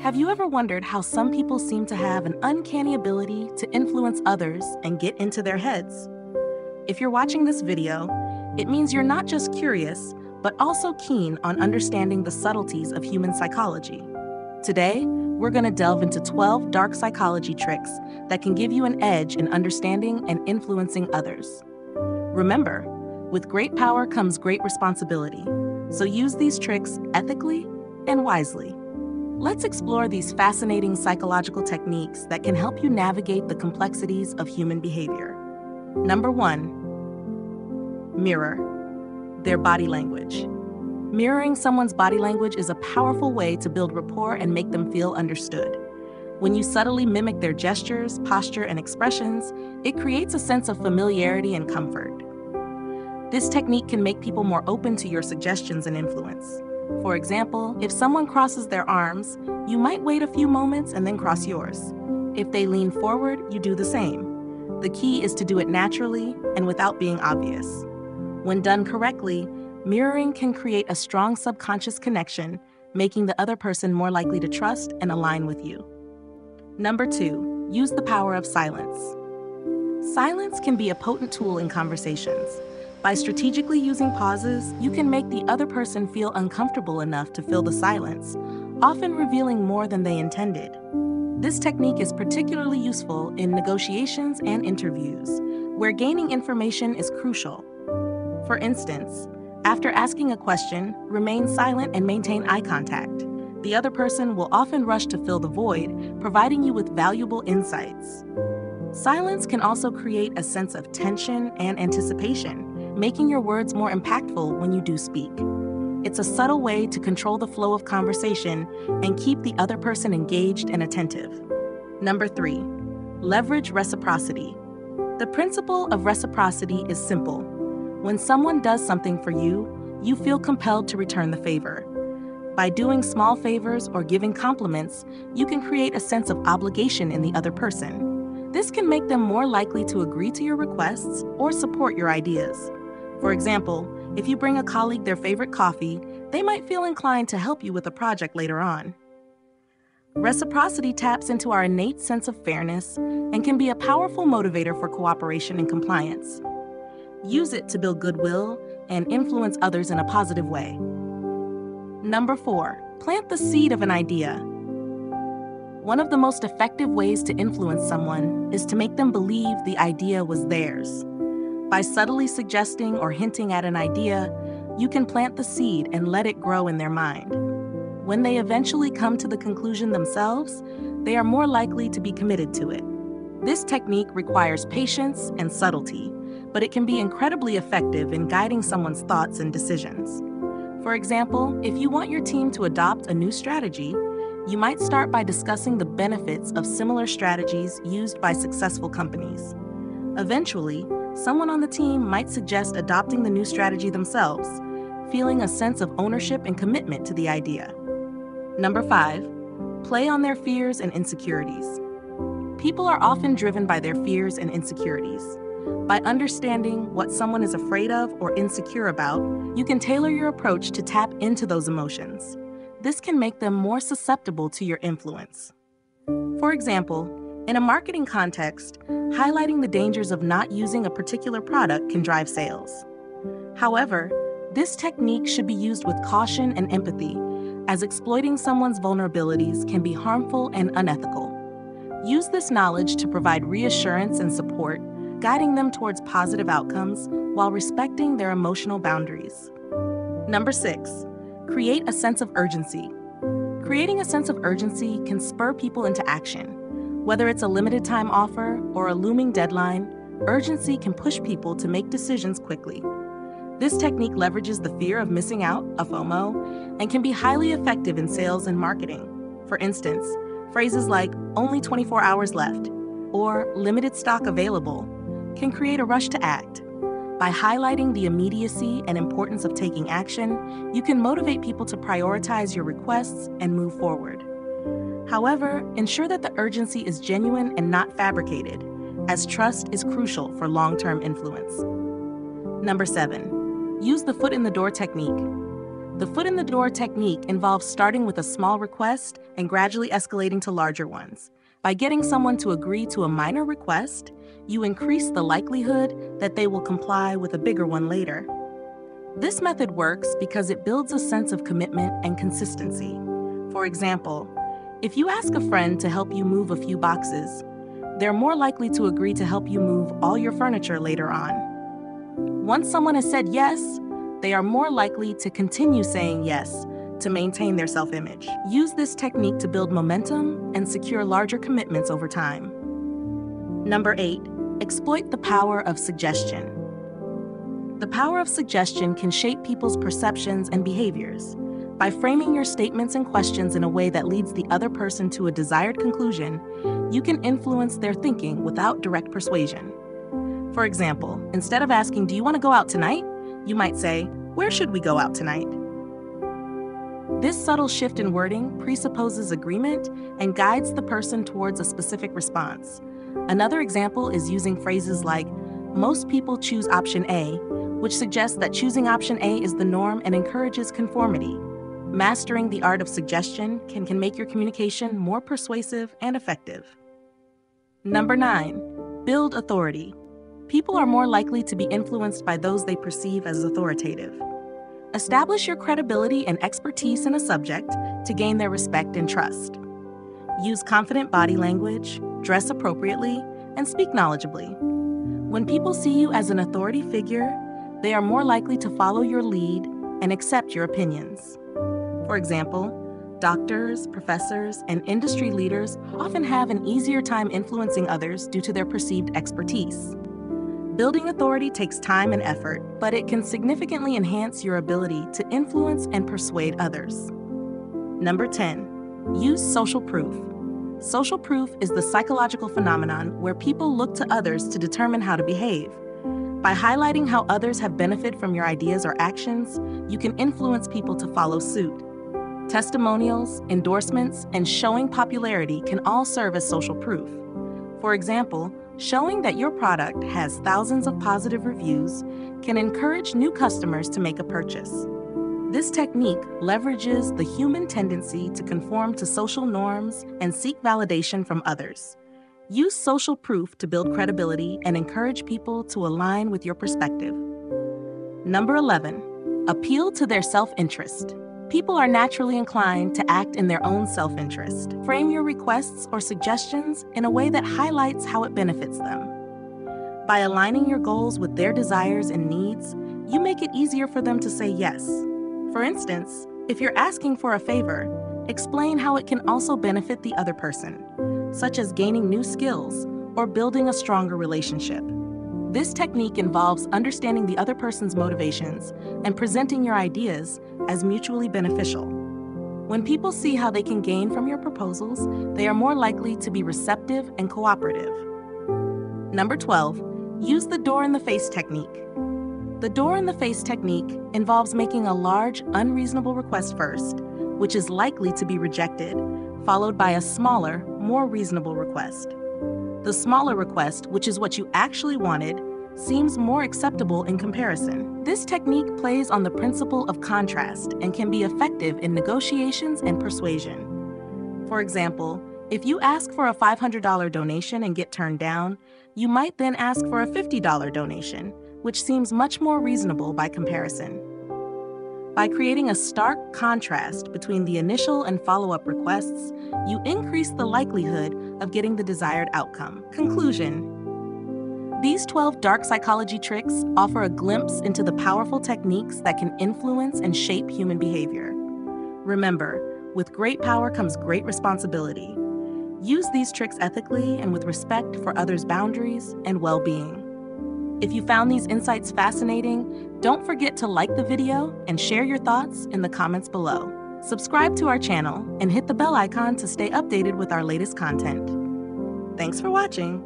Have you ever wondered how some people seem to have an uncanny ability to influence others and get into their heads? If you're watching this video, it means you're not just curious, but also keen on understanding the subtleties of human psychology. Today, we're going to delve into 12 dark psychology tricks that can give you an edge in understanding and influencing others. Remember, with great power comes great responsibility, so use these tricks ethically and wisely. Let's explore these fascinating psychological techniques that can help you navigate the complexities of human behavior. Number 1. Mirror their body language. Mirroring someone's body language is a powerful way to build rapport and make them feel understood. When you subtly mimic their gestures, posture, and expressions, it creates a sense of familiarity and comfort. This technique can make people more open to your suggestions and influence. For example, if someone crosses their arms, you might wait a few moments and then cross yours. If they lean forward, you do the same. The key is to do it naturally and without being obvious. When done correctly, mirroring can create a strong subconscious connection, making the other person more likely to trust and align with you. Number 2, use the power of silence. Silence can be a potent tool in conversations. By strategically using pauses, you can make the other person feel uncomfortable enough to fill the silence, often revealing more than they intended. This technique is particularly useful in negotiations and interviews, where gaining information is crucial. For instance, after asking a question, remain silent and maintain eye contact. The other person will often rush to fill the void, providing you with valuable insights. Silence can also create a sense of tension and anticipation, making your words more impactful when you do speak. It's a subtle way to control the flow of conversation and keep the other person engaged and attentive. Number 3, leverage reciprocity. The principle of reciprocity is simple. When someone does something for you, you feel compelled to return the favor. By doing small favors or giving compliments, you can create a sense of obligation in the other person. This can make them more likely to agree to your requests or support your ideas. For example, if you bring a colleague their favorite coffee, they might feel inclined to help you with a project later on. Reciprocity taps into our innate sense of fairness and can be a powerful motivator for cooperation and compliance. Use it to build goodwill and influence others in a positive way. Number 4, plant the seed of an idea. One of the most effective ways to influence someone is to make them believe the idea was theirs. By subtly suggesting or hinting at an idea, you can plant the seed and let it grow in their mind. When they eventually come to the conclusion themselves, they are more likely to be committed to it. This technique requires patience and subtlety, but it can be incredibly effective in guiding someone's thoughts and decisions. For example, if you want your team to adopt a new strategy, you might start by discussing the benefits of similar strategies used by successful companies. Eventually, someone on the team might suggest adopting the new strategy themselves, feeling a sense of ownership and commitment to the idea. Number 5, play on their fears and insecurities. People are often driven by their fears and insecurities. By understanding what someone is afraid of or insecure about, you can tailor your approach to tap into those emotions. This can make them more susceptible to your influence. For example, in a marketing context, highlighting the dangers of not using a particular product can drive sales. However, this technique should be used with caution and empathy, as exploiting someone's vulnerabilities can be harmful and unethical. Use this knowledge to provide reassurance and support, guiding them towards positive outcomes while respecting their emotional boundaries. Number 6, create a sense of urgency. Creating a sense of urgency can spur people into action. Whether it's a limited time offer or a looming deadline, urgency can push people to make decisions quickly. This technique leverages the fear of missing out, a FOMO, and can be highly effective in sales and marketing. For instance, phrases like "only 24 hours left" or "limited stock available" can create a rush to act. By highlighting the immediacy and importance of taking action, you can motivate people to prioritize your requests and move forward. However, ensure that the urgency is genuine and not fabricated, as trust is crucial for long-term influence. Number 7, use the foot in the door technique. The foot in the door technique involves starting with a small request and gradually escalating to larger ones. By getting someone to agree to a minor request, you increase the likelihood that they will comply with a bigger one later. This method works because it builds a sense of commitment and consistency. For example, if you ask a friend to help you move a few boxes, they're more likely to agree to help you move all your furniture later on. Once someone has said yes, they are more likely to continue saying yes to maintain their self-image. Use this technique to build momentum and secure larger commitments over time. Number 8, exploit the power of suggestion. The power of suggestion can shape people's perceptions and behaviors. By framing your statements and questions in a way that leads the other person to a desired conclusion, you can influence their thinking without direct persuasion. For example, instead of asking, "Do you want to go out tonight?" you might say, "Where should we go out tonight?" This subtle shift in wording presupposes agreement and guides the person towards a specific response. Another example is using phrases like, "Most people choose option A," which suggests that choosing option A is the norm and encourages conformity. Mastering the art of suggestion can make your communication more persuasive and effective. Number 9, build authority. People are more likely to be influenced by those they perceive as authoritative. Establish your credibility and expertise in a subject to gain their respect and trust. Use confident body language, dress appropriately, and speak knowledgeably. When people see you as an authority figure, they are more likely to follow your lead and accept your opinions. For example, doctors, professors, and industry leaders often have an easier time influencing others due to their perceived expertise. Building authority takes time and effort, but it can significantly enhance your ability to influence and persuade others. Number 10, use social proof. Social proof is the psychological phenomenon where people look to others to determine how to behave. By highlighting how others have benefited from your ideas or actions, you can influence people to follow suit. Testimonials, endorsements, and showing popularity can all serve as social proof. For example, showing that your product has thousands of positive reviews can encourage new customers to make a purchase. This technique leverages the human tendency to conform to social norms and seek validation from others. Use social proof to build credibility and encourage people to align with your perspective. Number 11, appeal to their self-interest. People are naturally inclined to act in their own self-interest. Frame your requests or suggestions in a way that highlights how it benefits them. By aligning your goals with their desires and needs, you make it easier for them to say yes. For instance, if you're asking for a favor, explain how it can also benefit the other person, such as gaining new skills or building a stronger relationship. This technique involves understanding the other person's motivations and presenting your ideas as mutually beneficial. When people see how they can gain from your proposals, they are more likely to be receptive and cooperative. Number 12, use the door-in-the-face technique. The door-in-the-face technique involves making a large, unreasonable request first, which is likely to be rejected, followed by a smaller, more reasonable request. The smaller request, which is what you actually wanted, seems more acceptable in comparison. This technique plays on the principle of contrast and can be effective in negotiations and persuasion. For example, if you ask for a $500 donation and get turned down, you might then ask for a $50 donation, which seems much more reasonable by comparison. By creating a stark contrast between the initial and follow-up requests, you increase the likelihood of getting the desired outcome. Conclusion. These 12 dark psychology tricks offer a glimpse into the powerful techniques that can influence and shape human behavior. Remember, with great power comes great responsibility. Use these tricks ethically and with respect for others' boundaries and well-being. If you found these insights fascinating, don't forget to like the video and share your thoughts in the comments below. Subscribe to our channel and hit the bell icon to stay updated with our latest content. Thanks for watching.